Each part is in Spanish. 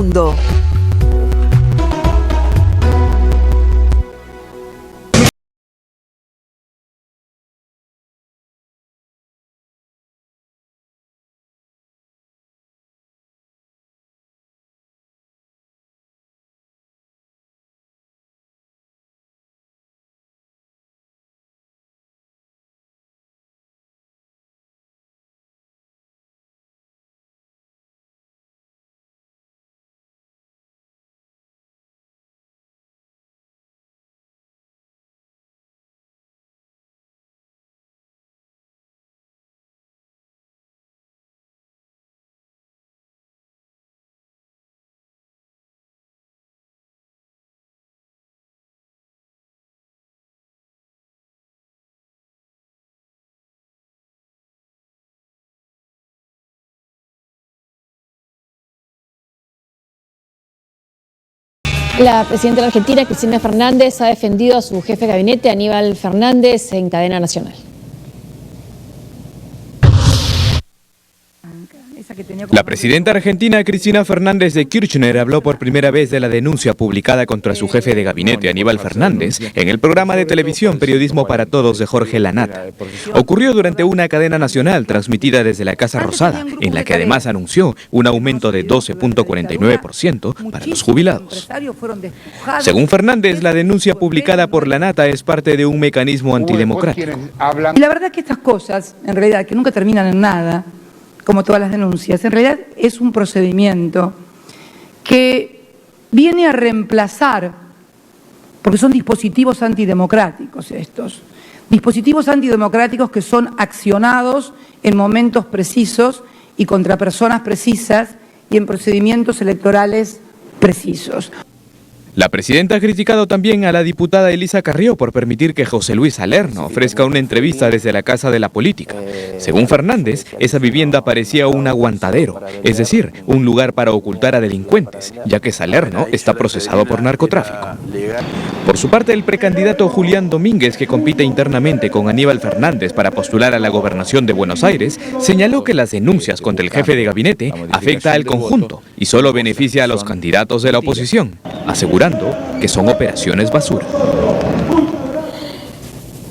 Mundo. La presidenta de la Argentina, Cristina Fernández, ha defendido a su jefe de gabinete, Aníbal Fernández, en cadena nacional. La presidenta argentina Cristina Fernández de Kirchner habló por primera vez de la denuncia publicada contra su jefe de gabinete Aníbal Fernández en el programa de televisión Periodismo para Todos de Jorge Lanata. Ocurrió durante una cadena nacional transmitida desde la Casa Rosada, en la que además anunció un aumento de 12.49% para los jubilados. Según Fernández, la denuncia publicada por Lanata es parte de un mecanismo antidemocrático. Y la verdad es que estas cosas, en realidad, que nunca terminan en nada, como todas las denuncias, en realidad es un procedimiento que viene a reemplazar, porque son dispositivos antidemocráticos estos, dispositivos antidemocráticos que son accionados en momentos precisos y contra personas precisas y en procedimientos electorales precisos. La presidenta ha criticado también a la diputada Elisa Carrió por permitir que José Luis Salerno ofrezca una entrevista desde la Casa de la Política. Según Fernández, esa vivienda parecía un aguantadero, es decir, un lugar para ocultar a delincuentes, ya que Salerno está procesado por narcotráfico. Por su parte, el precandidato Julián Domínguez, que compite internamente con Aníbal Fernández para postular a la gobernación de Buenos Aires, señaló que las denuncias contra el jefe de gabinete afecta al conjunto y solo beneficia a los candidatos de la oposición, asegurando que son operaciones basura.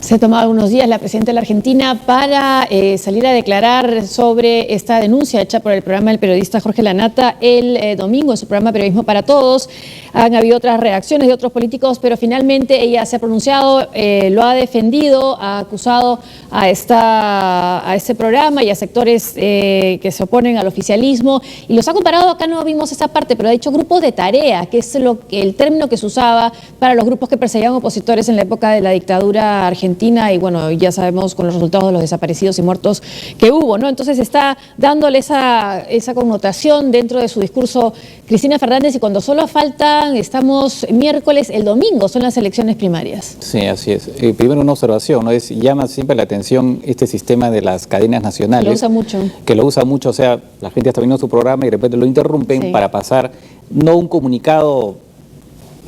Se ha tomado algunos días la presidenta de la Argentina para salir a declarar sobre esta denuncia hecha por el programa del periodista Jorge Lanata el domingo en su programa Periodismo para Todos. Han habido otras reacciones de otros políticos, pero finalmente ella se ha pronunciado, lo ha defendido, ha acusado a este programa y a sectores que se oponen al oficialismo y los ha comparado. Acá no vimos esa parte, pero ha dicho grupos de tarea, que es el término que se usaba para los grupos que perseguían opositores en la época de la dictadura argentina. Y bueno, ya sabemos con los resultados de los desaparecidos y muertos que hubo, ¿no? Entonces está dándole esa connotación dentro de su discurso Cristina Fernández, y cuando solo faltan, estamos miércoles, el domingo son las elecciones primarias. Sí, así es. Primero una observación, ¿no? Llama siempre la atención este sistema de las cadenas nacionales. Lo usa mucho. Que lo usa mucho, o sea, la gente está viendo su programa y de repente lo interrumpen para pasar, no un comunicado,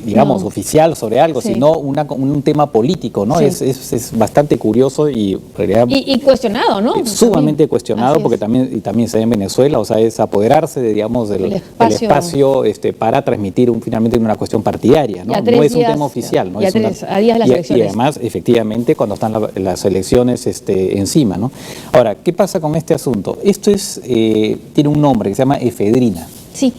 digamos, oficial sobre algo, sino un tema político, ¿no? Sí. Es bastante curioso y, y cuestionado, ¿no? Sumamente cuestionado, porque también se ve en Venezuela, o sea, es apoderarse de, digamos, del espacio para transmitir finalmente una cuestión partidaria, ¿no? No es un tema oficial, ¿no? A días de las elecciones. Y además, efectivamente, cuando están las elecciones encima, ¿no? Ahora, ¿qué pasa con este asunto? Esto tiene un nombre que se llama efedrina. Sí.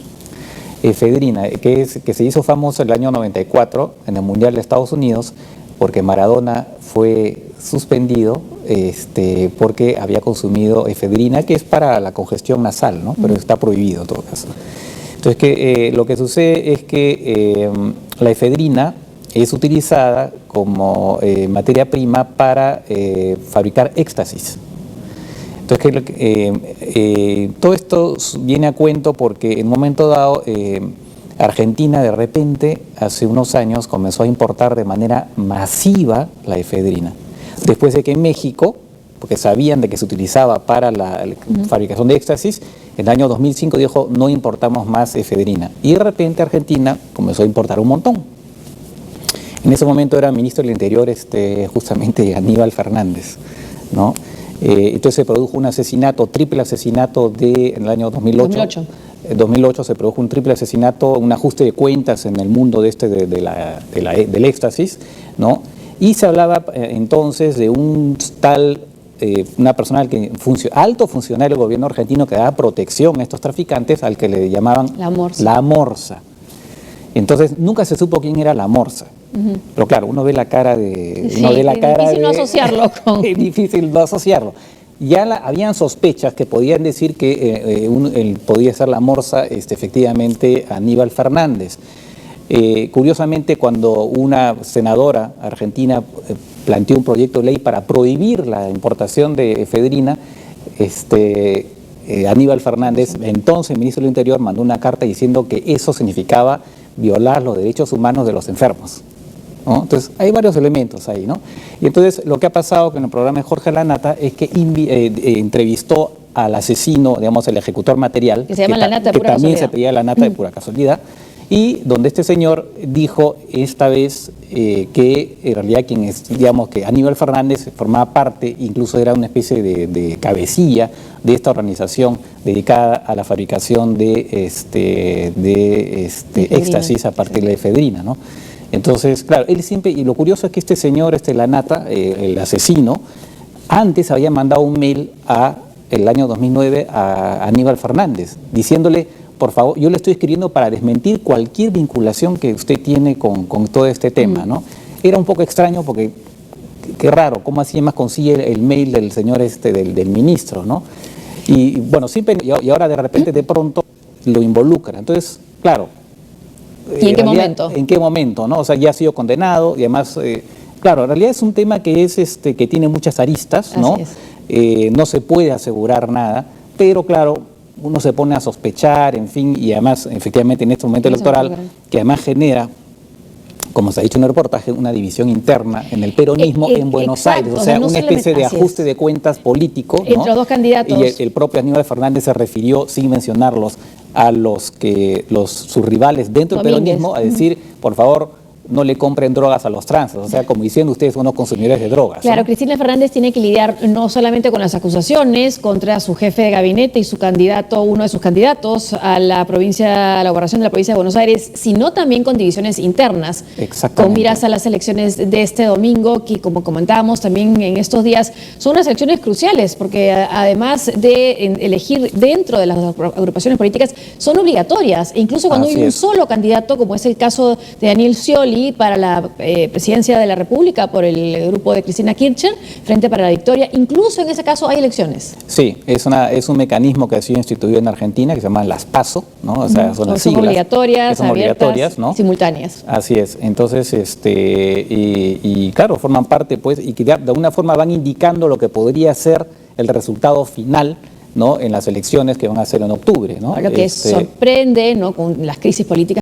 Efedrina, que se hizo famoso en el año 94 en el Mundial de Estados Unidos, porque Maradona fue suspendido porque había consumido efedrina, que es para la congestión nasal, ¿no? Pero está prohibido en todo caso. Entonces, lo que sucede es que la efedrina es utilizada como materia prima para fabricar éxtasis. Entonces, todo esto viene a cuento porque en un momento dado Argentina de repente, hace unos años, comenzó a importar de manera masiva la efedrina. Después de que en México, porque sabían de que se utilizaba para la fabricación de éxtasis, en el año 2005 dijo no importamos más efedrina. Y de repente Argentina comenzó a importar un montón. En ese momento era ministro del Interior justamente Aníbal Fernández, ¿no? Entonces se produjo un asesinato, triple asesinato en el año 2008. En 2008 se produjo un triple asesinato, un ajuste de cuentas en el mundo del éxtasis, ¿no? Y se hablaba entonces de un tal, una persona alto funcionario del gobierno argentino que daba protección a estos traficantes, al que le llamaban la Morsa. Entonces nunca se supo quién era la Morsa. Pero claro, uno ve la cara de... Sí, es difícil no asociarlo con... Es difícil no asociarlo. Ya habían sospechas que podían decir que él podía ser la Morsa, efectivamente, Aníbal Fernández. Curiosamente, cuando una senadora argentina planteó un proyecto de ley para prohibir la importación de efedrina, Aníbal Fernández, entonces ministro del Interior, mandó una carta diciendo que eso significaba violar los derechos humanos de los enfermos, ¿no? Entonces, hay varios elementos ahí, ¿no? Y entonces, lo que ha pasado con el programa de Jorge Lanata es que entrevistó al asesino, digamos, el ejecutor material, que se llama Lanata de pura que también casualidad. se pedía Lanata de pura casualidad, y donde este señor dijo esta vez que en realidad digamos que Aníbal Fernández formaba parte, incluso era una especie de cabecilla de esta organización dedicada a la fabricación de éxtasis a partir de efedrina, ¿no? Entonces, claro, él siempre, y lo curioso es que este señor, Lanata, el asesino, antes había mandado un mail el año 2009 a Aníbal Fernández, diciéndole: por favor, yo le estoy escribiendo para desmentir cualquier vinculación que usted tiene con todo este tema, ¿no? Era un poco extraño porque, qué raro, ¿cómo así más consigue el mail del señor del ministro, ¿no? Y bueno, siempre, y ahora de repente, de pronto, lo involucra. Entonces, claro. ¿Y en qué momento? ¿En qué momento, no? O sea, ya ha sido condenado y además, claro, en realidad es un tema que que tiene muchas aristas, ¿no? No se puede asegurar nada, pero claro, uno se pone a sospechar, en fin, y además, efectivamente, en este momento electoral, que además genera, como se ha dicho en el reportaje, una división interna en el peronismo en Buenos exacto, Aires, o sea, una especie de ajuste de cuentas político, ¿no? Entre los dos candidatos. Y el propio Aníbal Fernández se refirió, sin mencionarlos, a sus rivales dentro del peronismo, a decir, por favor, no le compren drogas a los trans, o sea, como diciendo, ustedes son unos consumidores de drogas, ¿no? Claro, Cristina Fernández tiene que lidiar no solamente con las acusaciones contra su jefe de gabinete y su candidato, uno de sus candidatos a la gobernación de la provincia de Buenos Aires, sino también con divisiones internas. Exactamente. Con miras a las elecciones de este domingo, que como comentábamos también en estos días, son unas elecciones cruciales, porque además de elegir dentro de las agrupaciones políticas, son obligatorias, e incluso cuando hay un solo candidato, como es el caso de Daniel Scioli, para la presidencia de la República por el grupo de Cristina Kirchner, Frente para la Victoria. Incluso en ese caso hay elecciones. Sí, es un mecanismo que ha sido instituido en Argentina que se llama las PASO, ¿no? O sea, son las siglas. Obligatorias, son obligatorias, ¿no? Simultáneas. Así es. Entonces, y claro, forman parte, pues, y que de alguna forma van indicando lo que podría ser el resultado final, ¿no? En las elecciones que van a ser en octubre, ¿no? Lo que sorprende, ¿no? Con las crisis políticas